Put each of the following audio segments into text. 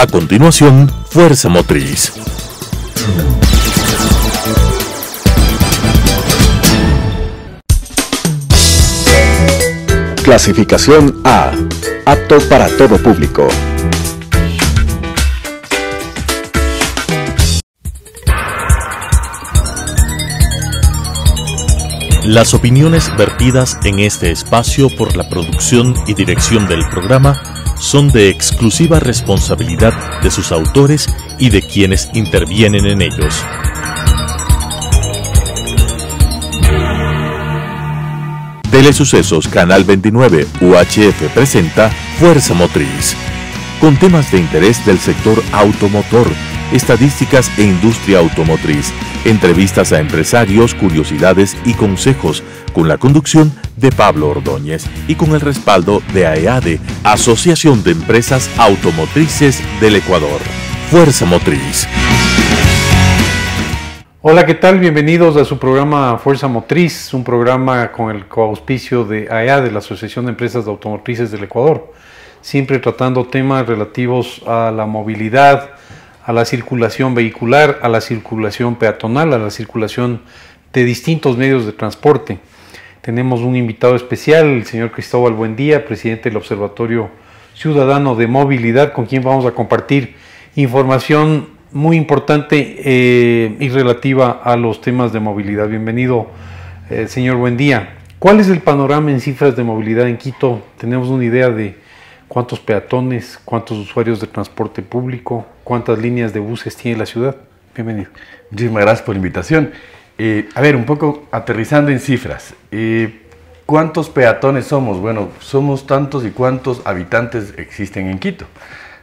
A continuación, Fuerza Motriz. Clasificación A. Apto para todo público. Las opiniones vertidas en este espacio por la producción y dirección del programa son de exclusiva responsabilidad de sus autores y de quienes intervienen en ellos. Telesucesos Canal 29 UHF presenta Fuerza Motriz, con temas de interés del sector automotor, estadísticas e industria automotriz, entrevistas a empresarios, curiosidades y consejos, con la conducción de Pablo Ordóñez y con el respaldo de AEADE, Asociación de Empresas Automotrices del Ecuador. Fuerza Motriz. Hola, ¿qué tal? Bienvenidos a su programa Fuerza Motriz, un programa con el coauspicio de AEADE, la Asociación de Empresas Automotrices del Ecuador, siempre tratando temas relativos a la movilidad, a la circulación vehicular, a la circulación peatonal, a la circulación de distintos medios de transporte. Tenemos un invitado especial, el señor Cristóbal Buendía, presidente del Observatorio Ciudadano de Movilidad, con quien vamos a compartir información muy importante y relativa a los temas de movilidad. Bienvenido, señor Buendía. ¿Cuál es el panorama en cifras de movilidad en Quito? ¿Tenemos una idea de cuántos peatones, cuántos usuarios de transporte público, cuántas líneas de buses tiene la ciudad? Bienvenido. Muchísimas gracias por la invitación. A ver, un poco aterrizando en cifras. ¿Cuántos peatones somos? Bueno, somos tantos y cuántos habitantes existen en Quito.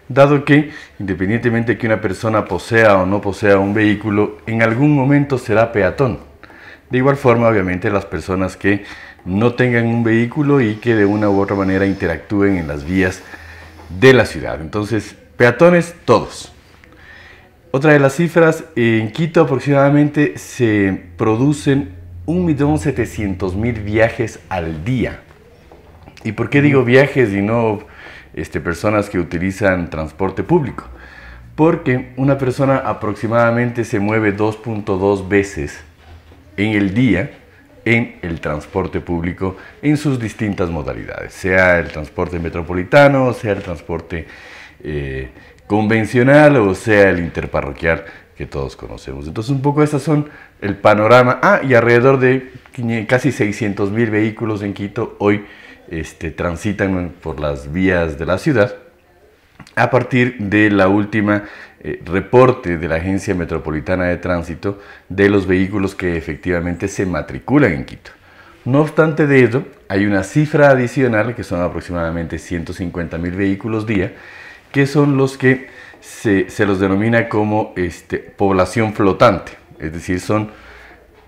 Dado que, independientemente de que una persona posea o no posea un vehículo, en algún momento será peatón. De igual forma, obviamente, las personas que no tengan un vehículo y que de una u otra manera interactúen en las vías de la ciudad. Entonces, peatones todos. Otra de las cifras, en Quito aproximadamente se producen 1.700.000 viajes al día. ¿Y por qué digo viajes y no personas que utilizan transporte público? Porque una persona aproximadamente se mueve 2.2 veces en el día en el transporte público en sus distintas modalidades, sea el transporte metropolitano, sea el transporte convencional o sea el interparroquial que todos conocemos. Entonces un poco esas son el panorama. Y alrededor de casi 600.000 vehículos en Quito hoy transitan por las vías de la ciudad a partir de la última reporte de la Agencia Metropolitana de Tránsito de los vehículos que efectivamente se matriculan en Quito. No obstante de ello, hay una cifra adicional que son aproximadamente 150.000 vehículos día, que son los que se los denomina como población flotante, es decir, son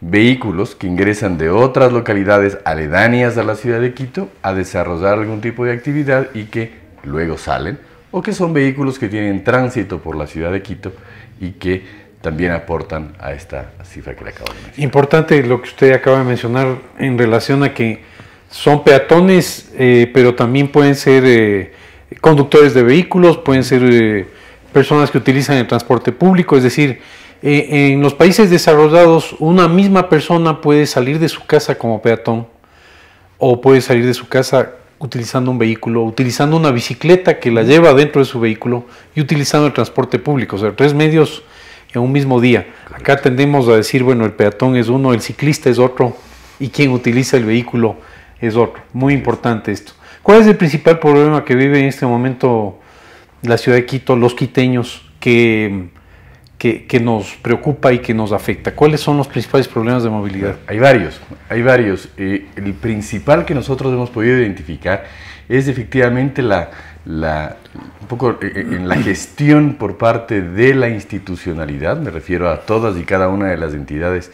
vehículos que ingresan de otras localidades aledañas a la ciudad de Quito a desarrollar algún tipo de actividad y que luego salen, o que son vehículos que tienen tránsito por la ciudad de Quito y que también aportan a esta cifra que le acabo de mencionar. Importante lo que usted acaba de mencionar en relación a que son peatones, pero también pueden ser conductores de vehículos, pueden ser personas que utilizan el transporte público, es decir, en los países desarrollados una misma persona puede salir de su casa como peatón o puede salir de su casa utilizando un vehículo, utilizando una bicicleta que la lleva dentro de su vehículo y utilizando el transporte público, o sea, 3 medios en un mismo día. Acá tendemos a decir, bueno, el peatón es uno, el ciclista es otro y quien utiliza el vehículo es otro. Muy importante esto. ¿Cuál es el principal problema que vive en este momento la ciudad de Quito, los quiteños, que nos preocupa y que nos afecta? ¿Cuáles son los principales problemas de movilidad? Hay varios. El principal que nosotros hemos podido identificar es efectivamente un poco en la gestión por parte de la institucionalidad, me refiero a todas y cada una de las entidades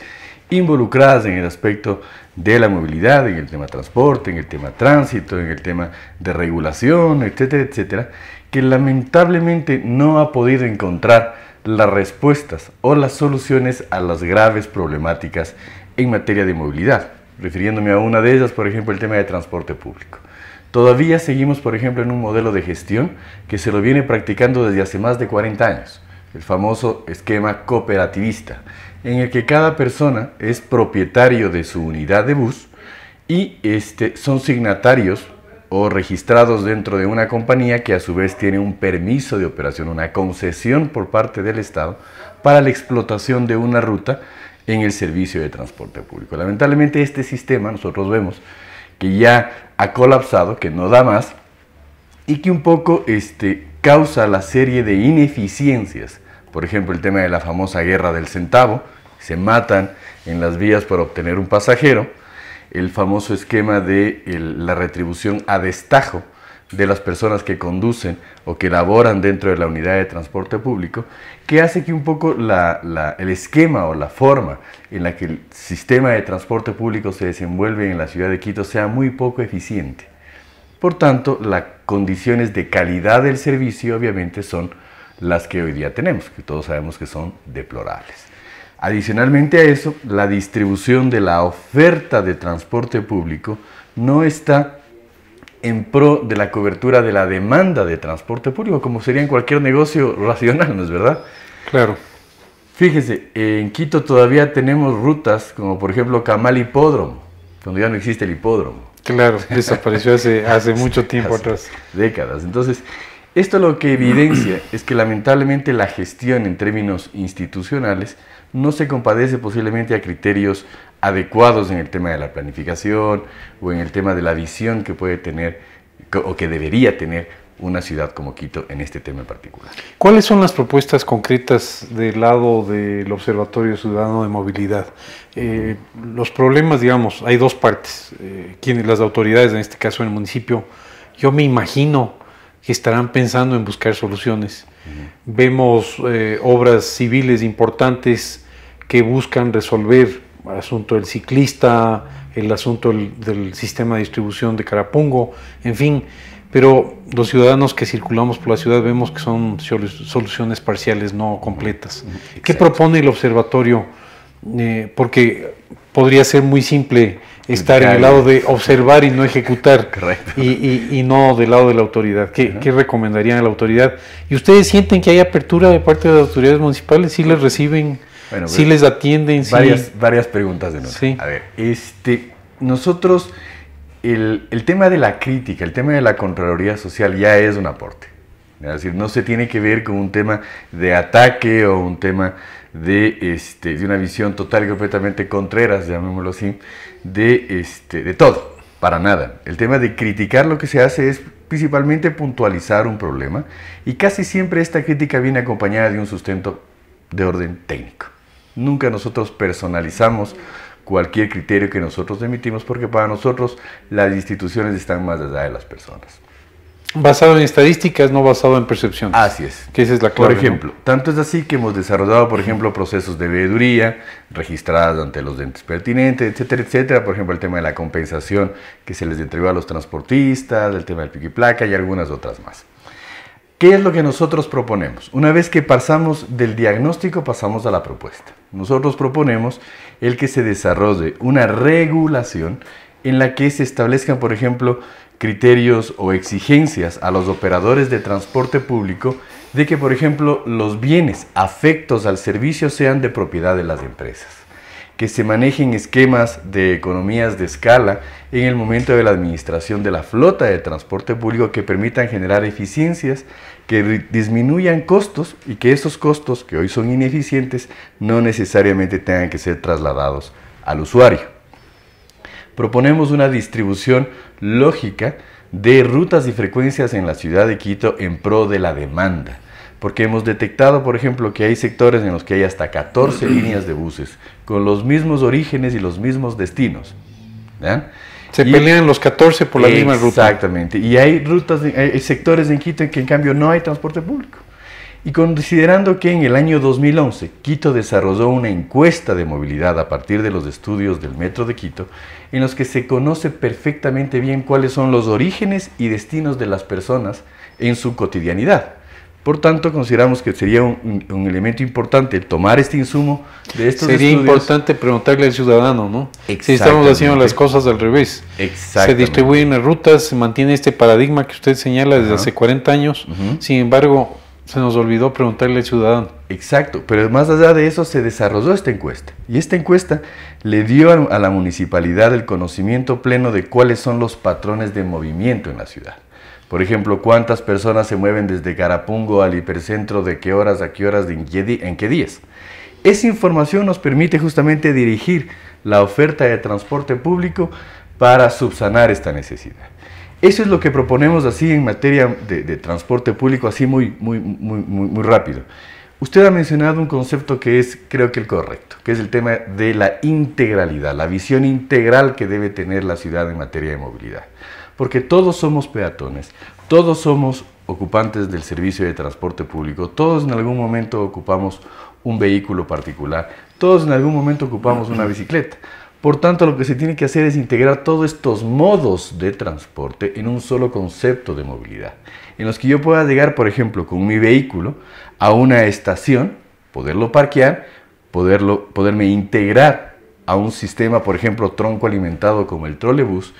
involucradas en el aspecto de la movilidad, en el tema transporte, en el tema tránsito, en el tema de regulación, etcétera, etcétera, que lamentablemente no ha podido encontrar las respuestas o las soluciones a las graves problemáticas en materia de movilidad. Refiriéndome a una de ellas, por ejemplo, el tema de transporte público. Todavía seguimos, por ejemplo, en un modelo de gestión que se lo viene practicando desde hace más de 40 años, el famoso esquema cooperativista, en el que cada persona es propietario de su unidad de bus y son signatarios o registrados dentro de una compañía que a su vez tiene un permiso de operación, una concesión por parte del Estado para la explotación de una ruta en el servicio de transporte público. Lamentablemente este sistema nosotros vemos que ya ha colapsado, que no da más y que un poco causa la serie de ineficiencias. Por ejemplo, el tema de la famosa guerra del centavo, se matan en las vías para obtener un pasajero, el famoso esquema de la retribución a destajo de las personas que conducen o que laboran dentro de la unidad de transporte público, que hace que un poco el esquema o la forma en la que el sistema de transporte público se desenvuelve en la ciudad de Quito sea muy poco eficiente. Por tanto, las condiciones de calidad del servicio obviamente son las que hoy día tenemos, que todos sabemos que son deplorables. Adicionalmente a eso, la distribución de la oferta de transporte público no está en pro de la cobertura de la demanda de transporte público, como sería en cualquier negocio racional, ¿no es verdad? Claro. Fíjese, en Quito todavía tenemos rutas como por ejemplo Camal Hipódromo, cuando ya no existe el hipódromo. Claro, desapareció hace mucho tiempo atrás. Décadas. Entonces, esto lo que evidencia es que lamentablemente la gestión en términos institucionales no se compadece posiblemente a criterios adecuados en el tema de la planificación o en el tema de la visión que puede tener o que debería tener una ciudad como Quito en este tema en particular. ¿¿Cuáles son las propuestas concretas del lado del Observatorio Ciudadano de Movilidad? Los problemas, digamos, hay dos partes. Las autoridades, en este caso en el municipio, yo me imagino que estarán pensando en buscar soluciones. Vemos obras civiles importantes que buscan resolver el asunto del ciclista, el asunto del sistema de distribución de Carapungo, en fin, pero los ciudadanos que circulamos por la ciudad vemos que son soluciones parciales, no completas. Exacto. ¿Qué propone el observatorio? Porque podría ser muy simple estar en el lado de observar y no ejecutar, y no del lado de la autoridad. ¿Qué recomendarían a la autoridad? ¿Y ustedes sienten que hay apertura de parte de las autoridades municipales? ¿Sí les reciben? Bueno, ¿sí les atienden? Varias preguntas de nuevo. Sí. A ver, nosotros, el tema de la crítica, el tema de la Contraloría Social ya es un aporte. Es decir, no se tiene que ver con un tema de ataque o un tema de una visión total y completamente contreras, llamémoslo así, de todo, para nada. El tema de criticar lo que se hace es principalmente puntualizar un problema y casi siempre esta crítica viene acompañada de un sustento de orden técnico. Nunca nosotros personalizamos cualquier criterio que nosotros emitimos porque para nosotros las instituciones están más allá de las personas. Basado en estadísticas, no basado en percepción. Así es. Que esa es la clave. Por ejemplo, tanto es así que hemos desarrollado, por ejemplo, procesos de veeduría registradas ante los entes pertinentes, etcétera, etcétera. Por ejemplo, el tema de la compensación que se les entregó a los transportistas, el tema del pico y placa y algunas otras más. ¿Qué es lo que nosotros proponemos? Una vez que pasamos del diagnóstico, pasamos a la propuesta. Nosotros proponemos el que se desarrolle una regulación en la que se establezcan, por ejemplo, criterios o exigencias a los operadores de transporte público de que, por ejemplo, los bienes afectos al servicio sean de propiedad de las empresas, que se manejen esquemas de economías de escala en el momento de la administración de la flota de transporte público que permitan generar eficiencias, que disminuyan costos y que esos costos, que hoy son ineficientes, no necesariamente tengan que ser trasladados al usuario. Proponemos una distribución lógica de rutas y frecuencias en la ciudad de Quito en pro de la demanda, porque hemos detectado, por ejemplo, que hay sectores en los que hay hasta 14 líneas de buses con los mismos orígenes y los mismos destinos. ¿Ya? Se pelean los 14 por la misma ruta. Exactamente, y hay sectores en Quito en que en cambio no hay transporte público. Y considerando que en el año 2011 Quito desarrolló una encuesta de movilidad a partir de los estudios del Metro de Quito, en los que se conoce perfectamente bien cuáles son los orígenes y destinos de las personas en su cotidianidad. Por tanto, consideramos que sería un elemento importante tomar este insumo de estos Sería estudios. importante preguntarle al ciudadano, ¿no? Si estamos Exactamente. haciendo las cosas al revés. Se Exactamente. distribuyen las rutas, se mantiene este paradigma que usted señala desde hace 40 años. Sin embargo, se nos olvidó preguntarle al ciudadano. Exacto, pero más allá de eso se desarrolló esta encuesta. Y esta encuesta le dio a la municipalidad el conocimiento pleno de cuáles son los patrones de movimiento en la ciudad. Por ejemplo, cuántas personas se mueven desde Carapungo al hipercentro, de qué horas a qué horas, en qué días. Esa información nos permite justamente dirigir la oferta de transporte público para subsanar esta necesidad. Eso es lo que proponemos así en materia de transporte público, así muy rápido. Usted ha mencionado un concepto que es, creo que el correcto, que es el tema de la integralidad, la visión integral que debe tener la ciudad en materia de movilidad. Porque todos somos peatones, todos somos ocupantes del servicio de transporte público, todos en algún momento ocupamos un vehículo particular, todos en algún momento ocupamos una bicicleta. Por tanto, lo que se tiene que hacer es integrar todos estos modos de transporte en un solo concepto de movilidad, en los que yo pueda llegar, por ejemplo, con mi vehículo a una estación, poderlo parquear, poderme integrar a un sistema, por ejemplo, tronco alimentado como el trolebús,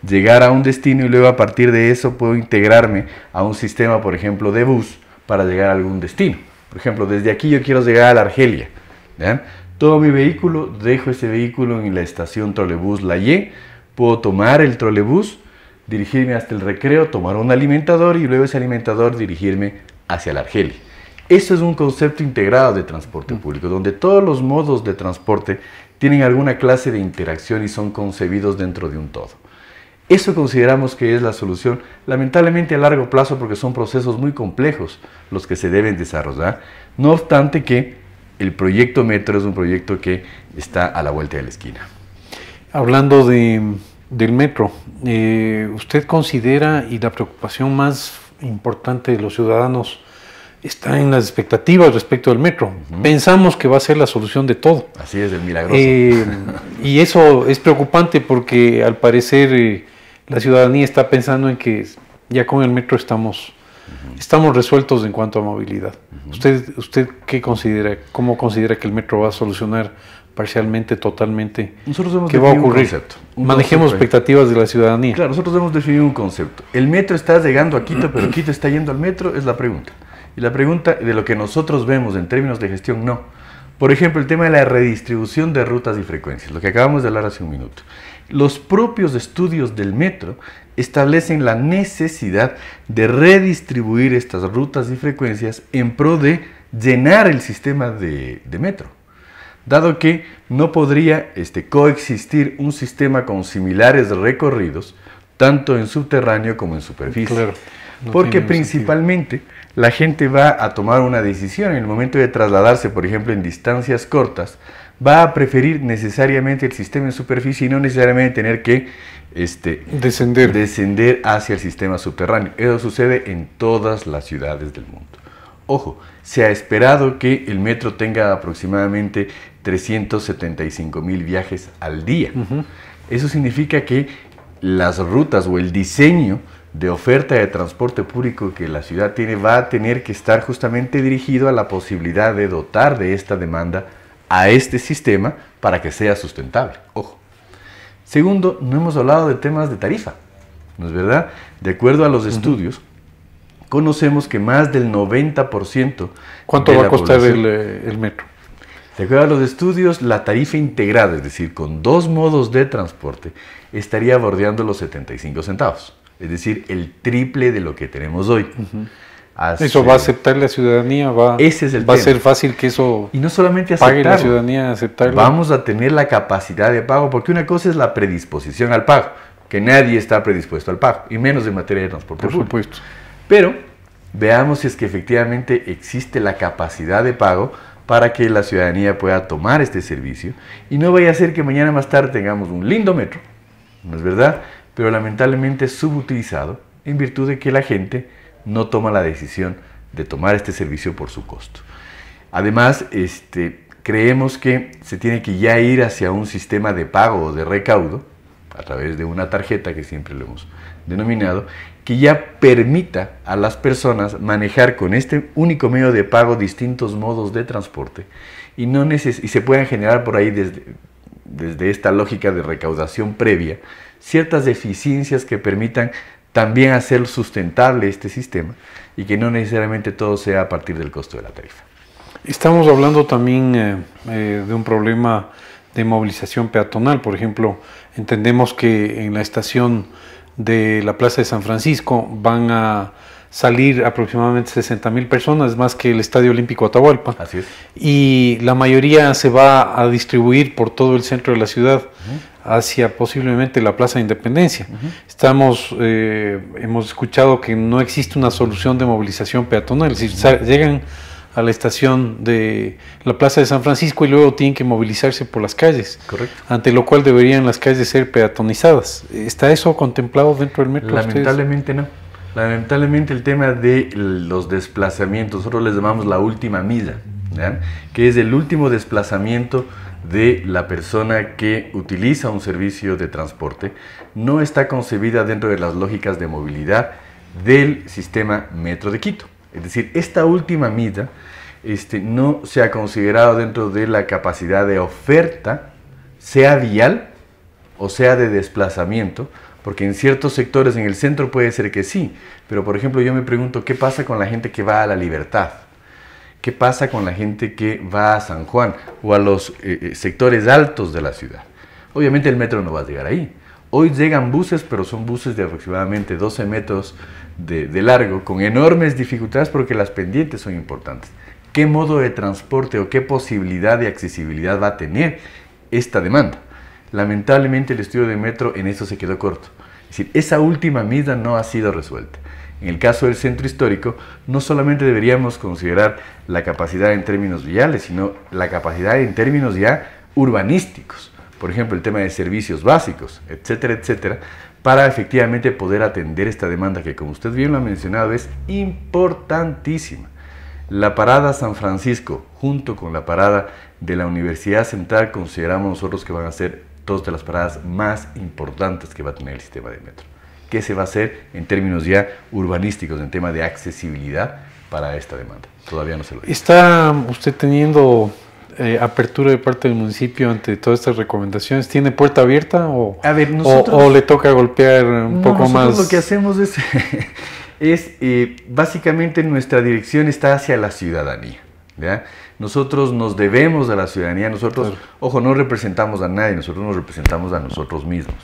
llegar a un destino y luego a partir de eso puedo integrarme a un sistema, por ejemplo, de bus para llegar a algún destino. Por ejemplo, desde aquí yo quiero llegar a la Argelia, ¿ya? Todo mi vehículo, dejo ese vehículo en la estación trolebús La Y, puedo tomar el trolebús, dirigirme hasta el Recreo, tomar un alimentador y luego ese alimentador dirigirme hacia la Argelia. Eso es un concepto integrado de transporte público, donde todos los modos de transporte tienen alguna clase de interacción y son concebidos dentro de un todo. Eso consideramos que es la solución, lamentablemente a largo plazo, porque son procesos muy complejos los que se deben desarrollar. No obstante que el proyecto Metro es un proyecto que está a la vuelta de la esquina. Hablando del metro, ¿usted considera, y la preocupación más importante de los ciudadanos está en las expectativas respecto del metro? Pensamos que va a ser la solución de todo. Así es, el milagroso. Y eso es preocupante porque al parecer la ciudadanía está pensando en que ya con el metro estamos resueltos en cuanto a movilidad. ¿Usted qué considera? ¿Cómo considera que el metro va a solucionar parcialmente, totalmente? Nosotros hemos ¿Qué va a definido ocurrir? Manejemos expectativas de la ciudadanía. Claro, nosotros hemos definido un concepto. ¿El metro está llegando a Quito, pero Quito está yendo al metro? Es la pregunta. Y la pregunta de lo que nosotros vemos en términos de gestión, no. Por ejemplo, el tema de la redistribución de rutas y frecuencias, lo que acabamos de hablar hace un minuto. Los propios estudios del metro establecen la necesidad de redistribuir estas rutas y frecuencias en pro de llenar el sistema de metro, dado que no podría coexistir un sistema con similares recorridos, tanto en subterráneo como en superficie. Claro, porque principalmente la gente va a tomar una decisión en el momento de trasladarse, por ejemplo, en distancias cortas, va a preferir necesariamente el sistema en superficie y no necesariamente tener que descender hacia el sistema subterráneo. Eso sucede en todas las ciudades del mundo. Ojo, se ha esperado que el metro tenga aproximadamente 375,000 viajes al día. Eso significa que las rutas o el diseño de oferta de transporte público que la ciudad tiene va a tener que estar justamente dirigido a la posibilidad de dotar de esta demanda a este sistema para que sea sustentable. Ojo. Segundo, no hemos hablado de temas de tarifa, ¿no es verdad? De acuerdo a los estudios, conocemos que más del 90%... ¿Cuánto va a costar el metro? De acuerdo a los estudios, la tarifa integrada, es decir, con dos modos de transporte, estaría bordeando los 75 centavos. Es decir, el triple de lo que tenemos hoy. ¿Eso va a aceptar la ciudadanía? Ese es el ¿Va tema. a ser fácil que eso y no solamente pague la aceptarlo, ciudadanía aceptarlo? Vamos a tener la capacidad de pago, porque una cosa es la predisposición al pago, que nadie está predispuesto al pago, y menos en materia de transporte público. Por supuesto. Pero veamos si es que efectivamente existe la capacidad de pago para que la ciudadanía pueda tomar este servicio, y no vaya a ser que mañana más tarde tengamos un lindo metro, ¿no es verdad?, pero lamentablemente subutilizado en virtud de que la gente no toma la decisión de tomar este servicio por su costo. Además, creemos que se tiene que ya ir hacia un sistema de pago o de recaudo a través de una tarjeta que siempre lo hemos denominado, que ya permita a las personas manejar con este único medio de pago distintos modos de transporte y se puedan generar por ahí desde esta lógica de recaudación previa ciertas eficiencias que permitan también hacer sustentable este sistema y que no necesariamente todo sea a partir del costo de la tarifa. Estamos hablando también de un problema de movilización peatonal. Por ejemplo, entendemos que en la estación de la Plaza de San Francisco van a salir aproximadamente 60.000 personas, más que el Estadio Olímpico Atahualpa. Así es. Y la mayoría se va a distribuir por todo el centro de la ciudad hacia posiblemente la Plaza de Independencia. Hemos escuchado que no existe una solución de movilización peatonal, es decir, llegan a la estación de la Plaza de San Francisco y luego tienen que movilizarse por las calles. Correcto. Ante lo cual deberían las calles ser peatonizadas. ¿Está eso contemplado dentro del metro? Lamentablemente no. Lamentablemente el tema de los desplazamientos, nosotros les llamamos la última milla, ¿ya? Que es el último desplazamiento de la persona que utiliza un servicio de transporte, no está concebida dentro de las lógicas de movilidad del sistema Metro de Quito. Es decir, esta última milla no se ha considerado dentro de la capacidad de oferta, sea vial o sea de desplazamiento, porque en ciertos sectores en el centro puede ser que sí, pero por ejemplo yo me pregunto qué pasa con la gente que va a La Libertad, qué pasa con la gente que va a San Juan o a los sectores altos de la ciudad. Obviamente el metro no va a llegar ahí. Hoy llegan buses, pero son buses de aproximadamente 12 metros de largo, con enormes dificultades porque las pendientes son importantes. ¿Qué modo de transporte o qué posibilidad de accesibilidad va a tener esta demanda? Lamentablemente el estudio de metro en eso se quedó corto. Es decir, esa última milla no ha sido resuelta. En el caso del centro histórico, no solamente deberíamos considerar la capacidad en términos viales, sino la capacidad en términos ya urbanísticos. Por ejemplo, el tema de servicios básicos, etcétera, etcétera, para efectivamente poder atender esta demanda que, como usted bien lo ha mencionado, es importantísima. La parada San Francisco, junto con la parada de la Universidad Central, consideramos nosotros que van a ser dos de las paradas más importantes que va a tener el sistema de metro. ¿Qué se va a hacer en términos ya urbanísticos, en tema de accesibilidad para esta demanda? Todavía no se lo dice. ¿Está usted teniendo apertura de parte del municipio ante todas estas recomendaciones? ¿Tiene puerta abierta o le toca golpear un poco más? Nosotros lo que hacemos es básicamente nuestra dirección está hacia la ciudadanía, ¿ya? Nosotros nos debemos a la ciudadanía, nosotros, claro. Ojo, no representamos a nadie, nosotros nos representamos a nosotros mismos.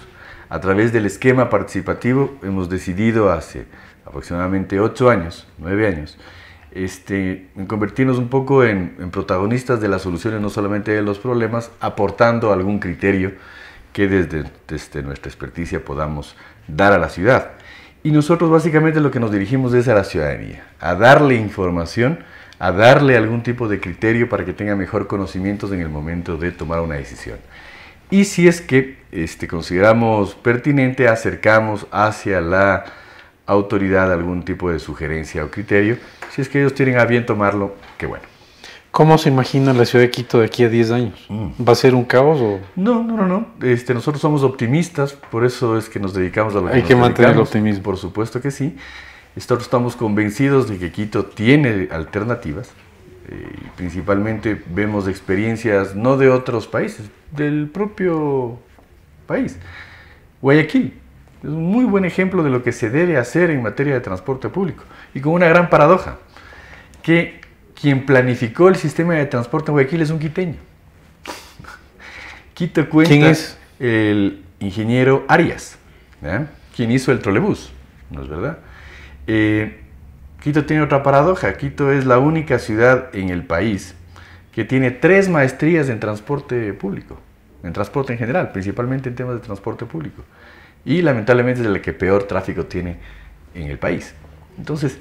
A través del esquema participativo hemos decidido hace aproximadamente 8 años, 9 años, en convertirnos un poco en protagonistas de las soluciones, no solamente de los problemas, aportando algún criterio que desde nuestra experticia podamos dar a la ciudad. Y nosotros básicamente lo que nos dirigimos es a la ciudadanía, a darle información, a darle algún tipo de criterio para que tenga mejor conocimientos en el momento de tomar una decisión. Y si es que consideramos pertinente, acercamos hacia la autoridad algún tipo de sugerencia o criterio. Si es que ellos tienen a bien tomarlo, qué bueno. ¿Cómo se imagina la ciudad de Quito de aquí a 10 años? ¿Va a ser un caos o...? No. Nosotros somos optimistas, por eso es que nos dedicamos a lo que Hay que mantener el optimismo. Por supuesto que sí. Nosotros estamos convencidos de que Quito tiene alternativas. Principalmente vemos experiencias no de otros países, del propio país. Guayaquil es un muy buen ejemplo de lo que se debe hacer en materia de transporte público y con una gran paradoja, que quien planificó el sistema de transporte en Guayaquil es un quiteño. Quito cuenta. ¿Quién es? El ingeniero Arias, ¿ya? Quien hizo el trolebús, ¿no es verdad? Quito tiene otra paradoja. Quito es la única ciudad en el país que tiene 3 maestrías en transporte público, en transporte en general, principalmente en temas de transporte público. Y lamentablemente es la que peor tráfico tiene en el país. Entonces,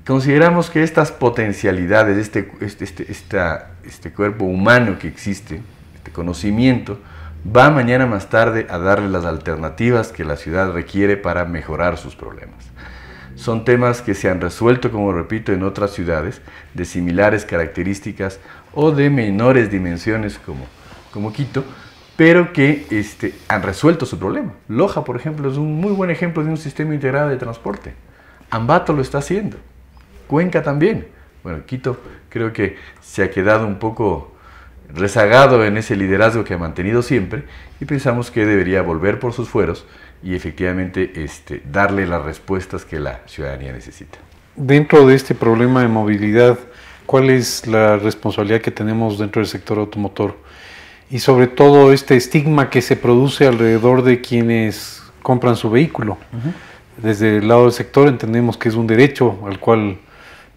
consideramos que estas potencialidades, este cuerpo humano que existe, este conocimiento, va mañana más tarde a darle las alternativas que la ciudad requiere para mejorar sus problemas. Son temas que se han resuelto, como repito, en otras ciudades de similares características o de menores dimensiones como Quito, pero que han resuelto su problema. Loja, por ejemplo, es un muy buen ejemplo de un sistema integrado de transporte. Ambato lo está haciendo. Cuenca también. Bueno, Quito creo que se ha quedado un poco rezagado en ese liderazgo que ha mantenido siempre y pensamos que debería volver por sus fueros y efectivamente darle las respuestas que la ciudadanía necesita. Dentro de este problema de movilidad, ¿cuál es la responsabilidad que tenemos dentro del sector automotor? Y sobre todo este estigma que se produce alrededor de quienes compran su vehículo. Desde el lado del sector entendemos que es un derecho al cual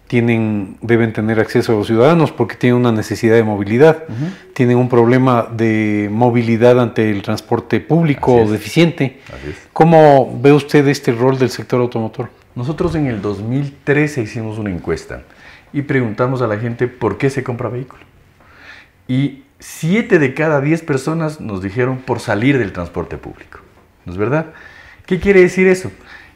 deben tener acceso los ciudadanos porque tienen una necesidad de movilidad, tienen un problema de movilidad ante el transporte público deficiente. ¿Cómo ve usted este rol del sector automotor? Nosotros en el 2013 hicimos una encuesta y preguntamos a la gente por qué se compra vehículo. Y 7 de cada 10 personas nos dijeron por salir del transporte público. ¿No es verdad? ¿Qué quiere decir eso?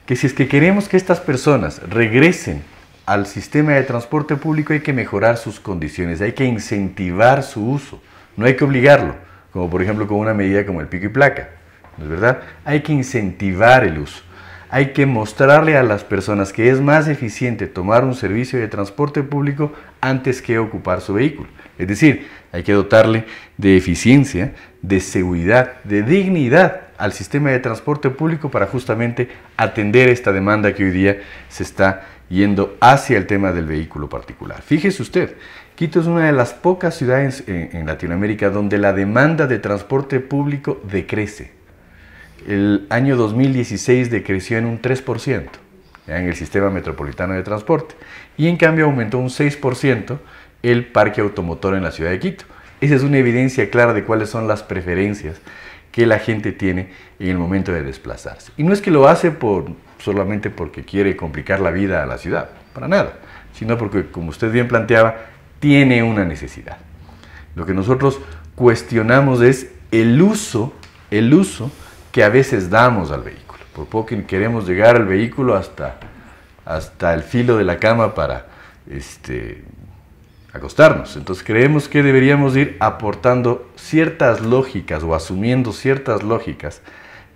Que si es que queremos que estas personas regresen al sistema de transporte público hay que mejorar sus condiciones, hay que incentivar su uso, no hay que obligarlo, como por ejemplo con una medida como el pico y placa, ¿no es verdad? Hay que incentivar el uso, hay que mostrarle a las personas que es más eficiente tomar un servicio de transporte público antes que ocupar su vehículo. Es decir, hay que dotarle de eficiencia, de seguridad, de dignidad al sistema de transporte público para justamente atender esta demanda que hoy día se está yendo hacia el tema del vehículo particular. Fíjese usted, Quito es una de las pocas ciudades en Latinoamérica donde la demanda de transporte público decrece. El año 2016 decreció en un 3% en el sistema metropolitano de transporte y en cambio aumentó un 6% el parque automotor en la ciudad de Quito. Esa es una evidencia clara de cuáles son las preferencias que la gente tiene en el momento de desplazarse. Y no es que lo hace solamente porque quiere complicar la vida a la ciudad, para nada, sino porque, como usted bien planteaba, tiene una necesidad. Lo que nosotros cuestionamos es el uso que a veces damos al vehículo. Por poco que queremos llegar al vehículo hasta el filo de la cama para acostarnos. Entonces creemos que deberíamos ir aportando ciertas lógicas o asumiendo ciertas lógicas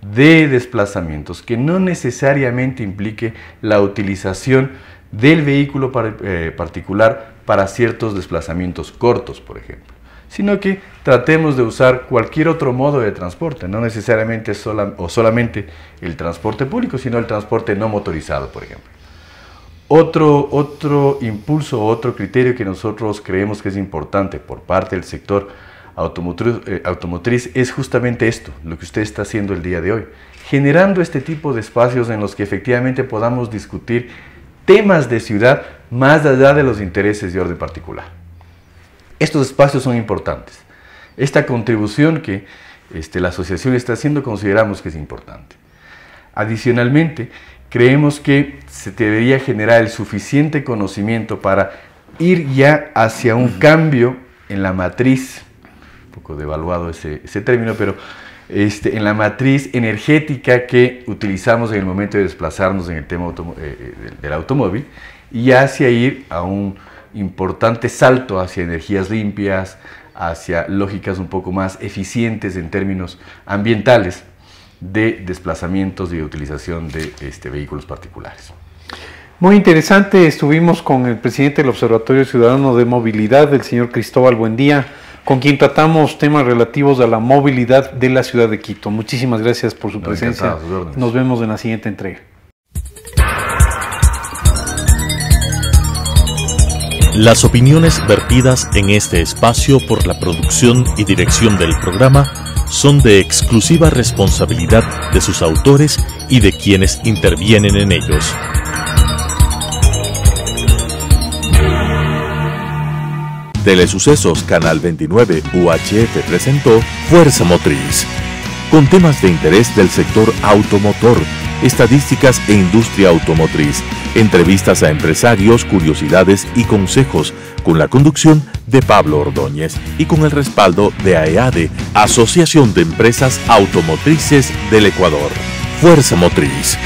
de desplazamientos que no necesariamente implique la utilización del vehículo particular para ciertos desplazamientos cortos, por ejemplo, sino que tratemos de usar cualquier otro modo de transporte, no necesariamente solamente el transporte público, sino el transporte no motorizado, por ejemplo. Otro impulso, otro criterio que nosotros creemos que es importante por parte del sector automotriz es justamente esto, lo que usted está haciendo el día de hoy, generando este tipo de espacios en los que efectivamente podamos discutir temas de ciudad más allá de los intereses de orden particular. Estos espacios son importantes. Esta contribución que la asociación está haciendo consideramos que es importante. Adicionalmente, creemos que se debería generar el suficiente conocimiento para ir ya hacia un cambio en la matriz, un poco devaluado ese término, pero en la matriz energética que utilizamos en el momento de desplazarnos en el tema del automóvil y hacia ir a un importante salto hacia energías limpias, hacia lógicas un poco más eficientes en términos ambientales de desplazamientos y de utilización de vehículos particulares. Muy interesante, estuvimos con el presidente del Observatorio Ciudadano de Movilidad, el señor Cristóbal Buendía, con quien tratamos temas relativos a la movilidad de la ciudad de Quito. Muchísimas gracias por su presencia. Nos vemos en la siguiente entrega. Las opiniones vertidas en este espacio por la producción y dirección del programa son de exclusiva responsabilidad de sus autores y de quienes intervienen en ellos. Telesucesos Canal 29 UHF presentó Fuerza Motriz, con temas de interés del sector automotor, estadísticas e industria automotriz, entrevistas a empresarios, curiosidades y consejos, con la conducción de Pablo Ordóñez y con el respaldo de AEADE, Asociación de Empresas Automotrices del Ecuador. Fuerza Motriz.